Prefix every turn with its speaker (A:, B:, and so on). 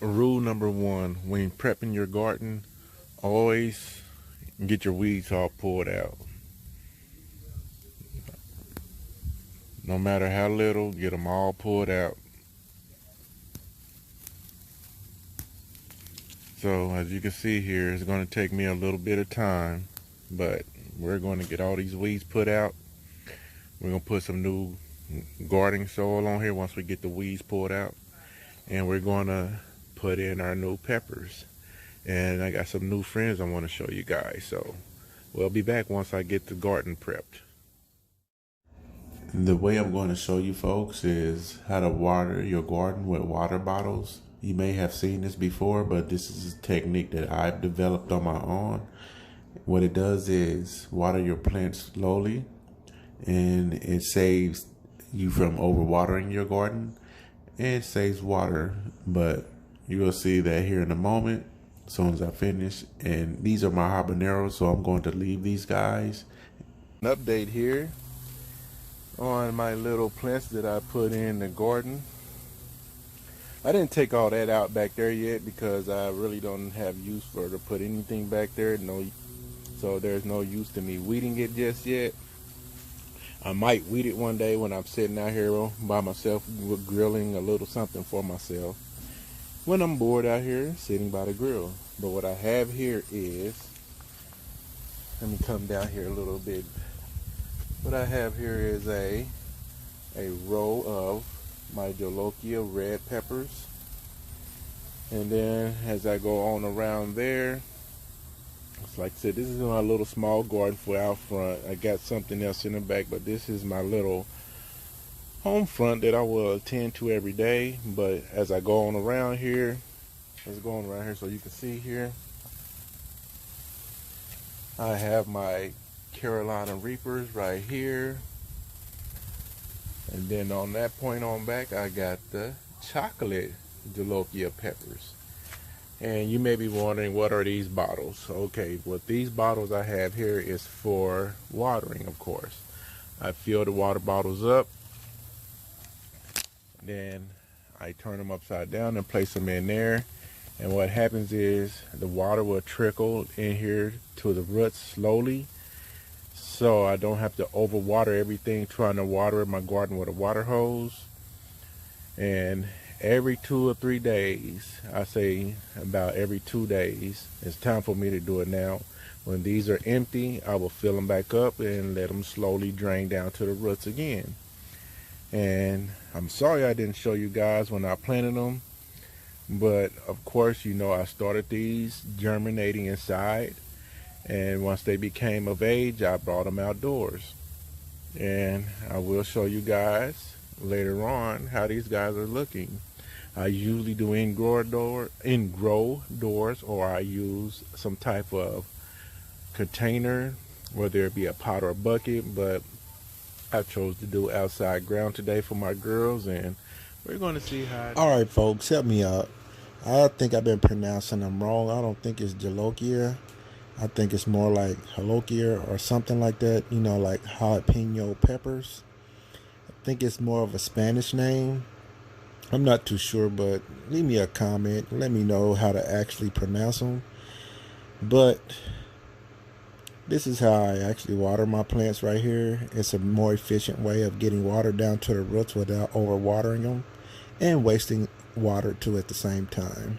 A: Rule number one, when prepping your garden, always get your weeds all pulled out. No matter how little, get them all pulled out. So as you can see here, it's going to take me a little bit of time, but we're going to get all these weeds put out. We're going to put some new gardening soil on here once we get the weeds pulled out. And we're going to put in our new peppers. And I got some new friends I want to show you guys. So we'll be back once I get the garden prepped. The way I'm going to show you folks is how to water your garden with water bottles. You may have seen this before, but this is a technique that I've developed on my own. What it does is water your plants slowly, and it saves you from overwatering your garden. It saves water, but you will see that here in a moment as soon as I finish. And these are my habaneros, so I'm going to leave these guys. An update here on my little plants that I put in the garden. I didn't take all that out back there yet because I really don't have use for to put anything back there. So there's no use to me weeding it just yet. I might weed it one day when I'm sitting out here by myself grilling a little something for myself, when I'm bored out here sitting by the grill. But what I have here is, let me come down here a little bit. What I have here is a row of my Jolokia red peppers, and then as I go on around there, it's like I said, this is my little small garden for out front. I got something else in the back, but this is my little home front that I will attend to every day. But as I go on around here, so you can see here, I have my Carolina Reapers right here. And then on that point on back, I got the chocolate Jolokia peppers. And you may be wondering, what are these bottles? Okay, what these bottles I have here is for watering, of course. I fill the water bottles up, then I turn them upside down and place them in there. And what happens is the water will trickle in here to the roots slowly, so I don't have to overwater everything trying to water my garden with a water hose. And every 2 or 3 days, I say about every 2 days, it's time for me to do it now. When these are empty, I will fill them back up and let them slowly drain down to the roots again. And I'm sorry I didn't show you guys when I planted them, but of course, you know, I started these germinating inside, and once they became of age, I brought them outdoors. And I will show you guys later on how these guys are looking. I usually do in-grow doors, or I use some type of container, whether it be a pot or a bucket, but I chose to do outside ground today for my girls, and we're going to see how.
B: All right, folks, help me out. I think I've been pronouncing them wrong. I don't think it's Jolokia. I think it's more like Jolokia or something like that, you know, like jalapeno peppers. I think it's more of a Spanish name. I'm not too sure, but leave me a comment. Let me know how to actually pronounce them. But this is how I actually water my plants right here. It's a more efficient way of getting water down to the roots without overwatering them and wasting water too at the same time.